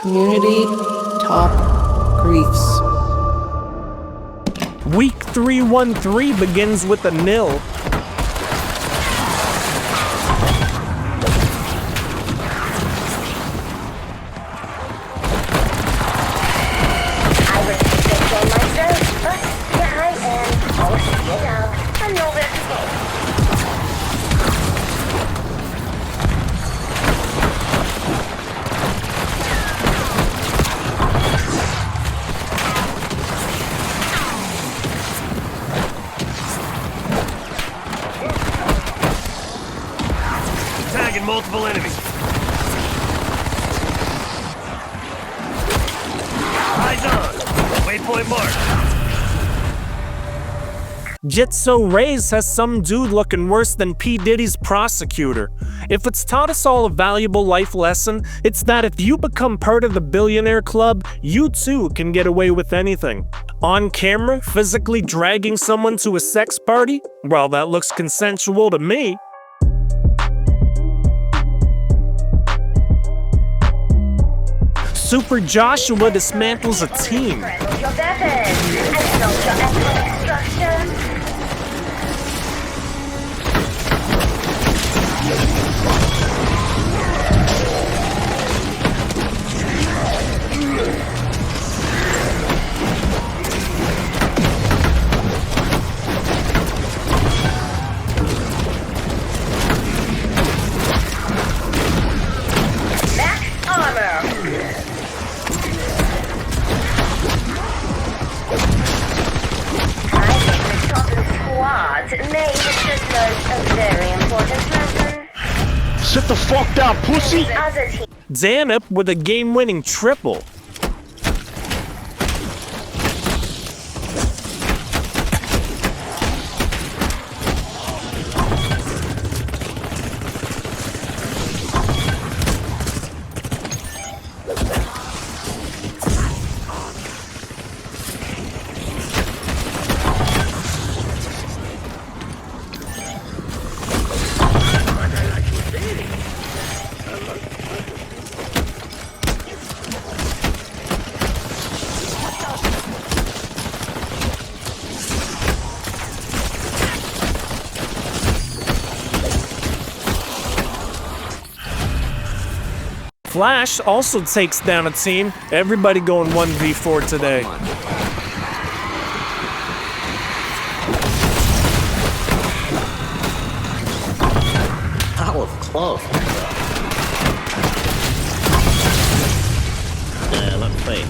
Community top griefs. Week 313 begins with a nil. Tagging multiple enemies. Eyes on. Waypoint marked. Jitso Reyes has some dude looking worse than P. Diddy's prosecutor. If it's taught us all a valuable life lesson, it's that if you become part of the billionaire club, you too can get away with anything. On camera, physically dragging someone to a sex party? Well, that looks consensual to me. Super Joshua dismantles a team. Max armor. May just learned a very important lesson. Sit the fuck down, pussy! Danip with a game-winning triple. Flash also takes down a team. Everybody going 1v4 today. That was close. Yeah, let's see.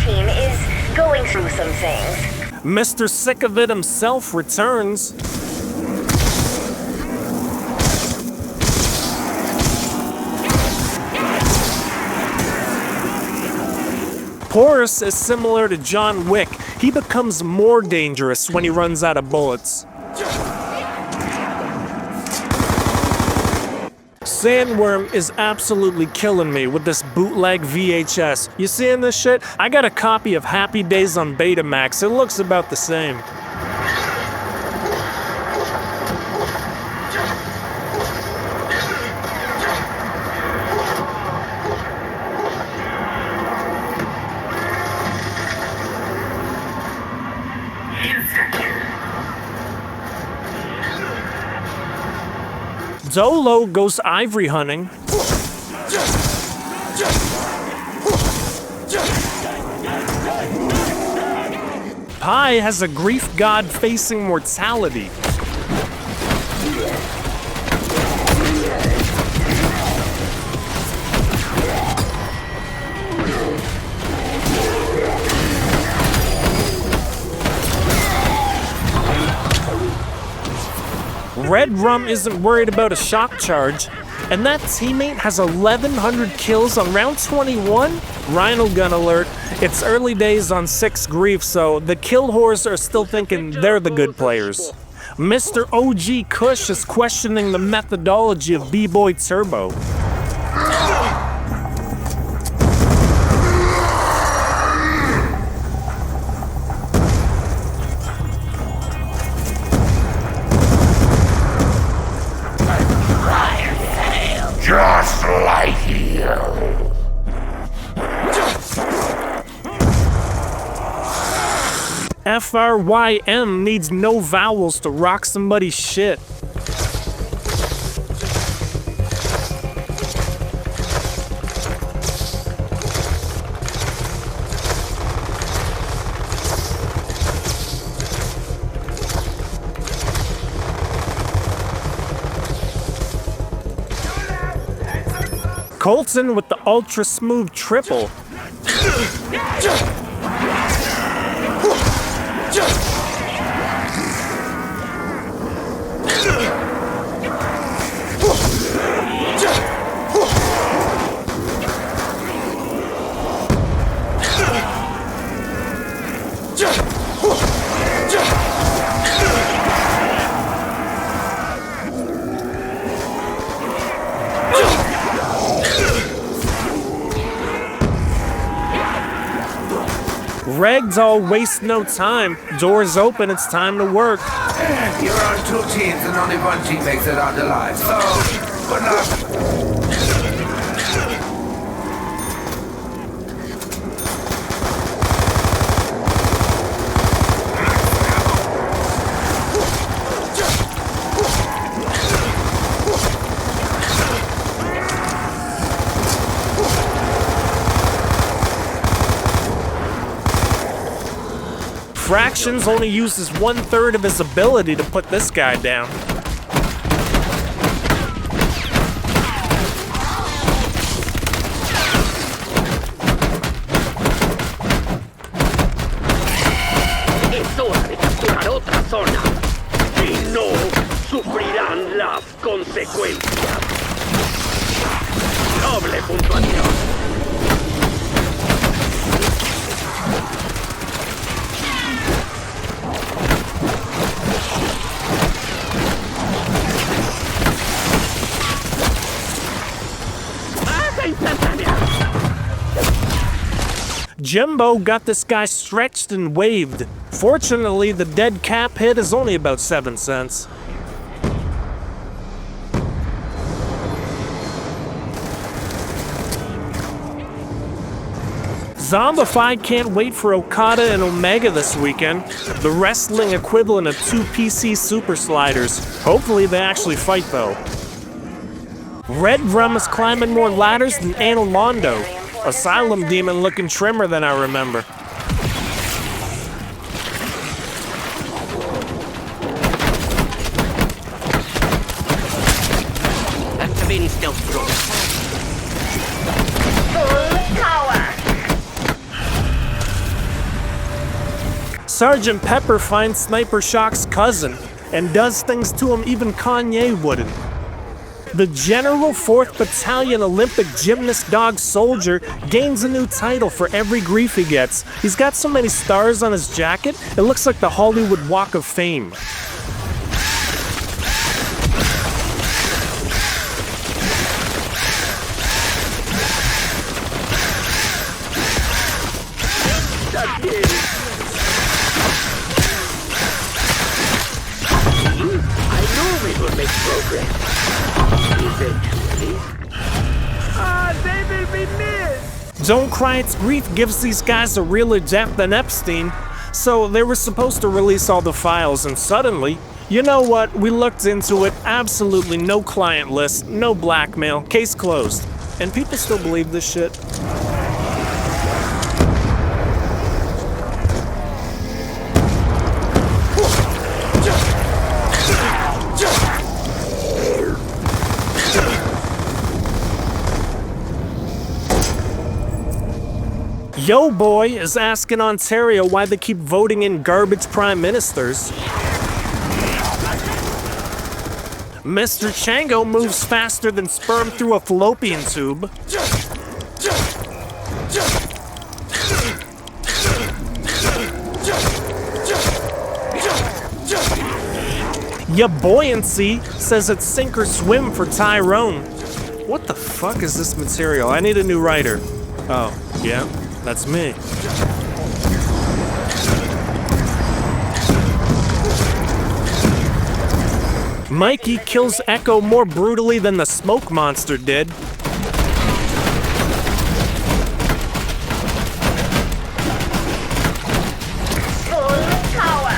Team is going through some things. Mr. Sick of It himself returns. Porus is similar to John Wick. He becomes more dangerous when he runs out of bullets. Sandworm is absolutely killing me with this bootleg VHS. You seeing this shit? I got a copy of Happy Days on Betamax. It looks about the same. Dolo goes ivory hunting. Pi has a grief god facing mortality. Red Rum isn't worried about a shock charge, and that teammate has 1,100 kills on round 21? Rhino gun alert. It's early days on 6 Grief, so the kill whores are still thinking they're the good players. Mr. OG Kush is questioning the methodology of B-Boy Turbo. Just like you. FRYM needs no vowels to rock somebody's shit. Colton with the ultra smooth triple. Ragdoll waste no time. Doors open, it's time to work. You're on 2 teams and only one team makes it out alive, so good luck. Fractions only uses 1/3 of his ability to put this guy down. Es hora de capturar otra zona y no sufrirán las consecuencias. Doble puntuación. Jimbo got this guy stretched and waved. Fortunately, the dead cap hit is only about 7 cents. Zombify can't wait for Okada and Omega this weekend, the wrestling equivalent of 2 PC Super Sliders. Hopefully they actually fight though. Red Rum is climbing more ladders than Analondo. Asylum Demon looking trimmer than I remember. Activating stealth drone. Full power. Sergeant Pepper finds Sniper Shock's cousin and does things to him even Kanye wouldn't. The General 4th Battalion Olympic Gymnast Dog Soldier gains a new title for every grief he gets. He's got so many stars on his jacket, it looks like the Hollywood Walk of Fame. I know we will make progress. Eventually. They will be missed. Don't Cry It's Grief gives these guys a realer death than Epstein, so they were supposed to release all the files, and suddenly, you know what, we looked into it, absolutely no client list, no blackmail, case closed. And people still believe this shit. Yo Boy is asking Ontario why they keep voting in garbage prime ministers. Mr. Chango moves faster than sperm through a fallopian tube. Ya buoyancy says it's sink or swim for Tyrone. What the fuck is this material? I need a new writer. Oh, yeah, that's me. Mikey kills Echo more brutally than the smoke monster did. Full power.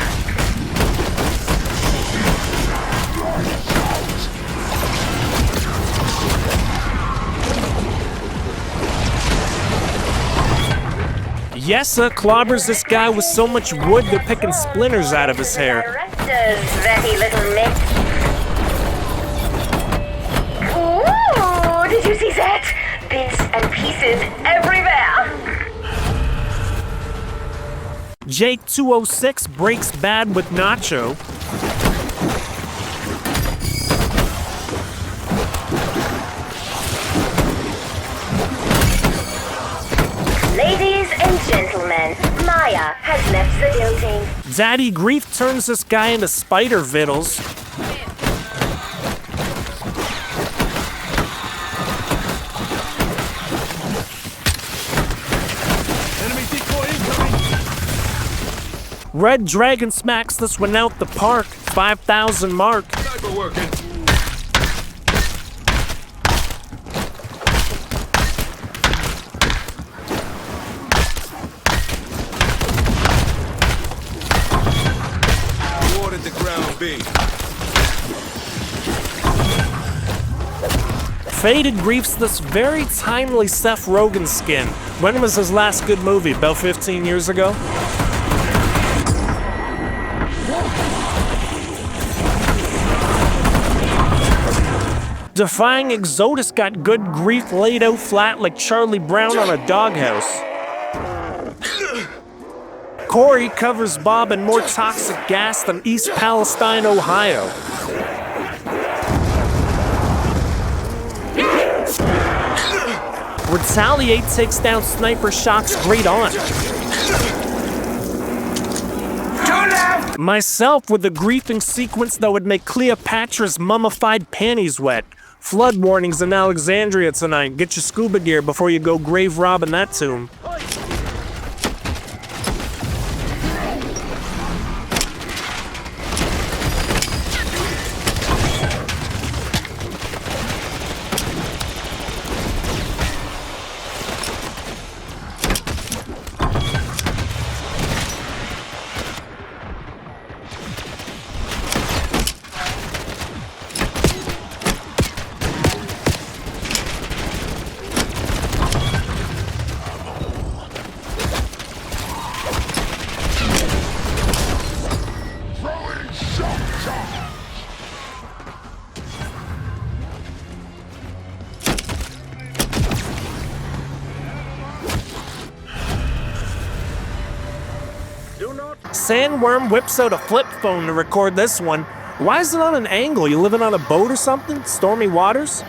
Yessa clobbers this guy with so much wood they're picking splinters out of his hair. Director's very little mitt. Ooh, did you see that? Bits and pieces everywhere. Jake 206 breaks bad with Nacho. Ladies and gentlemen, Maya has left the building. Daddy Grief turns this guy into spider vittles. Enemy decoy incoming! Red Dragon smacks this one out the park. 5,000 mark. Sniper working! Awarded the ground B. Faded Grief's this very timely Seth Rogen skin. When was his last good movie? About 15 years ago? Defying Exodus got good grief laid out flat like Charlie Brown on a doghouse. Corey covers Bob in more toxic gas than East Palestine, Ohio. Retaliate takes down Sniper Shock's great aunt. Myself with a griefing sequence that would make Cleopatra's mummified panties wet. Flood warnings in Alexandria tonight. Get your scuba gear before you go grave robbing that tomb. Sandworm whips out a flip phone to record this one. Why is it on an angle? You living on a boat or something? Stormy waters?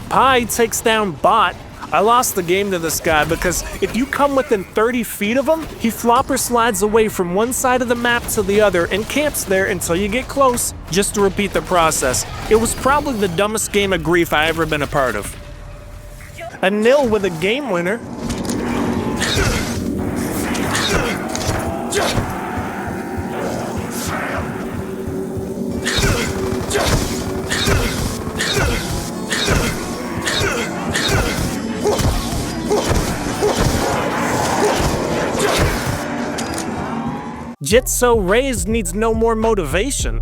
Pi takes down Bot. I lost the game to this guy because if you come within 30 feet of him, he flopper slides away from one side of the map to the other and camps there until you get close, just to repeat the process. It was probably the dumbest game of grief I ever been a part of. A nil with a game winner. Jitso Raised needs no more motivation.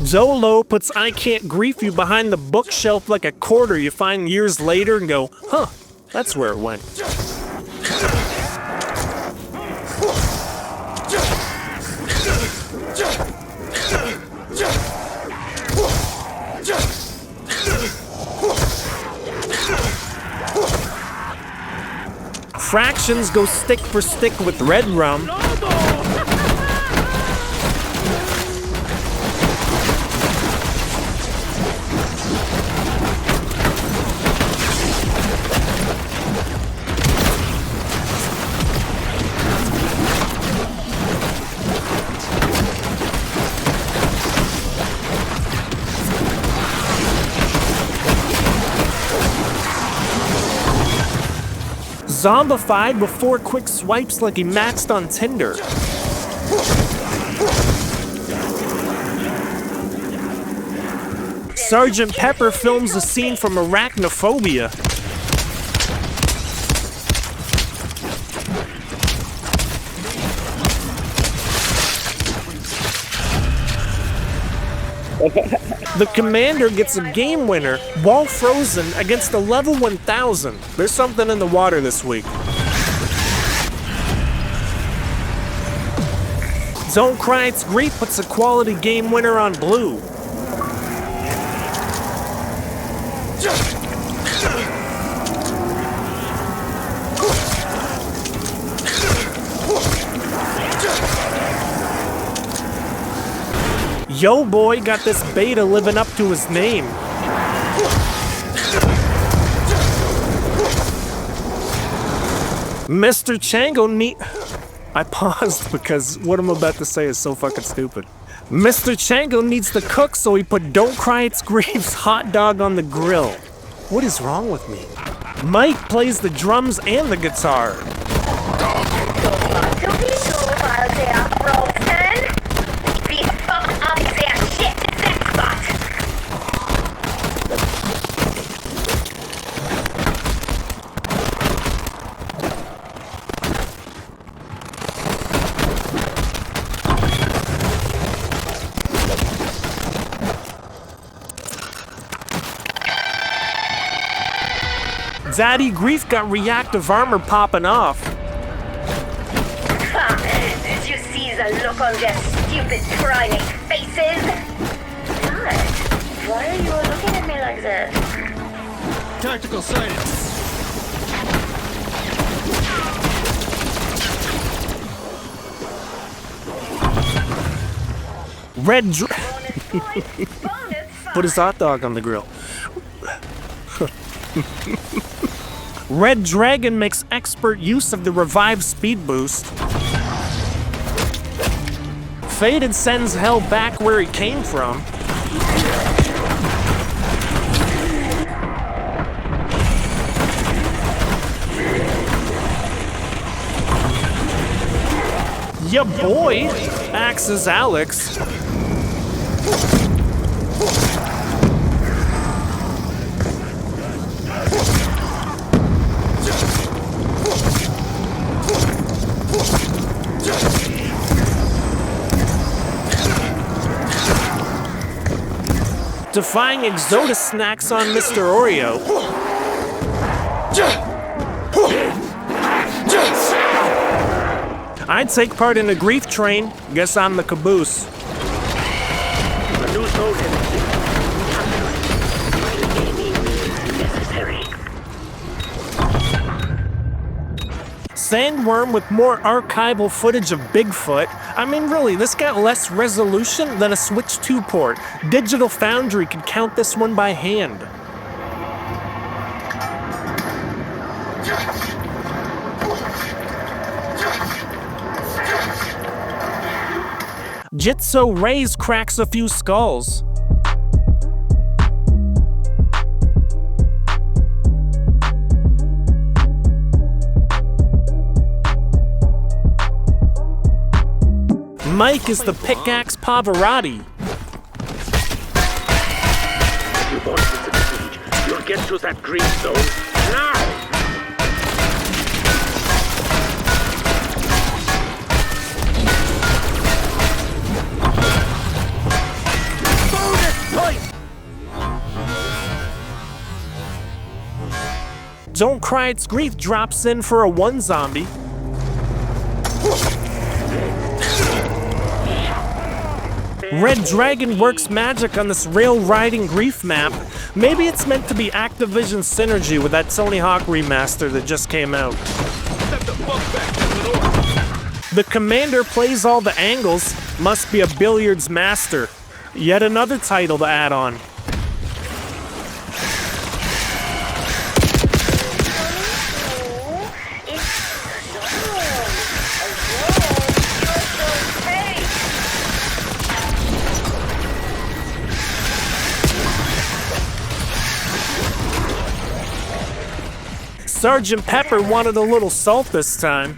Zolo puts I Can't Grief You behind the bookshelf like a quarter you find years later and go, huh, that's where it went. Fractions go stick for stick with red rum. Zombified before quick swipes like he matched on Tinder. Sergeant Pepper films a scene from Arachnophobia. The commander gets a game winner while frozen against a level 1000. There's something in the water this week. Don't Cry It's Grief puts a quality game winner on blue. Yo boy got this beta living up to his name. Mr. Chango I paused because what I'm about to say is so fucking stupid. Mr. Chango needs to cook, so he put Don't Cry It's Grief's hot dog on the grill. What is wrong with me? Mike plays the drums and the guitar. Daddy Grief got reactive armor popping off. Did you see the look on their stupid primate faces? God, why are you looking at me like that? Tactical sighting. Put his hot dog on the grill. Red Dragon makes expert use of the revive speed boost. Faded sends Hell back where he came from. Ya boy, axes Alex. Defying Exodus snacks on Mr. Oreo. I'd take part in a grief train. Guess I'm the caboose. The new soldier. Necessary. Sandworm with more archival footage of Bigfoot. I mean, really, this got less resolution than a Switch 2 port. Digital Foundry could count this one by hand. Jitso Rays cracks a few skulls. Mike is the pickaxe Pavarotti. You want to succeed, you'll get to that green zone now! Don't Cry It's Grief drops in for a 1 zombie. Red Dragon works magic on this rail-riding grief map. Maybe it's meant to be Activision synergy with that Tony Hawk remaster that just came out. the fuck back to the north. The commander plays all the angles, must be a billiards master. Yet another title to add on. Sergeant Pepper wanted a little salt this time.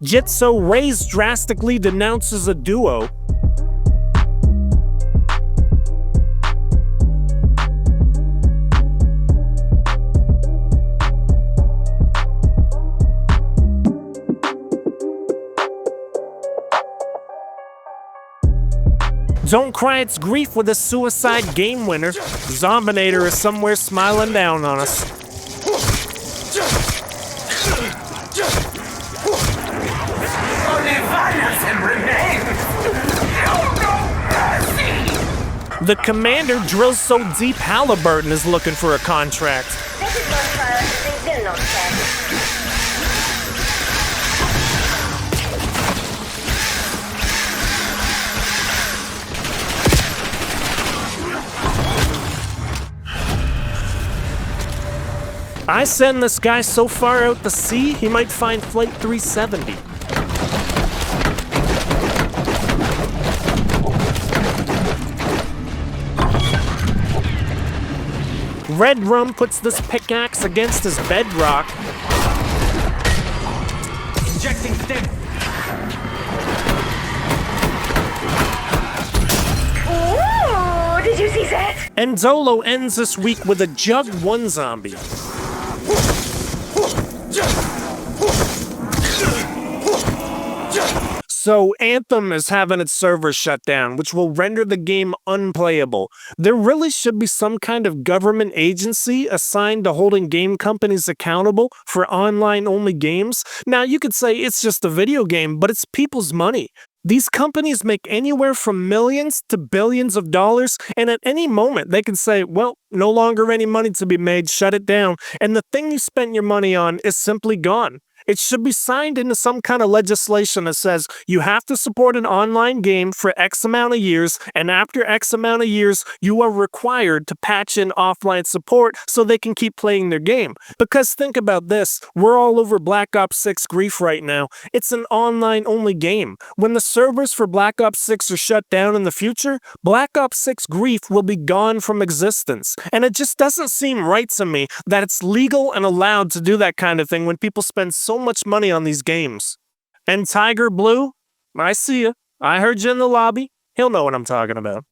Jitso Reyes drastically denounces a duo. Don't cry its grief with a suicide game winner. Zombinator is somewhere smiling down on us. Only violence remains. No mercy. The commander drills so deep Halliburton is looking for a contract. This is one trial, they will not check. I send this guy so far out to sea, he might find Flight 370. Red Rum puts this pickaxe against his bedrock. Injecting stim. Ooh, did you see that? And Zolo ends this week with a Jug 1 zombie. So Anthem is having its servers shut down, which will render the game unplayable. There really should be some kind of government agency assigned to holding game companies accountable for online-only games. Now, you could say it's just a video game, but it's people's money. These companies make anywhere from millions to billions of dollars, and at any moment they can say, well, no longer any money to be made, shut it down, and the thing you spent your money on is simply gone. It should be signed into some kind of legislation that says you have to support an online game for X amount of years, and after X amount of years, you are required to patch in offline support so they can keep playing their game. Because think about this, we're all over Black Ops 6 grief right now. It's an online-only game. When the servers for Black Ops 6 are shut down in the future, Black Ops 6 grief will be gone from existence. And it just doesn't seem right to me that it's legal and allowed to do that kind of thing when people spend so much money on these games. And Tiger Blue, I see ya. I heard you in the lobby. He'll know what I'm talking about.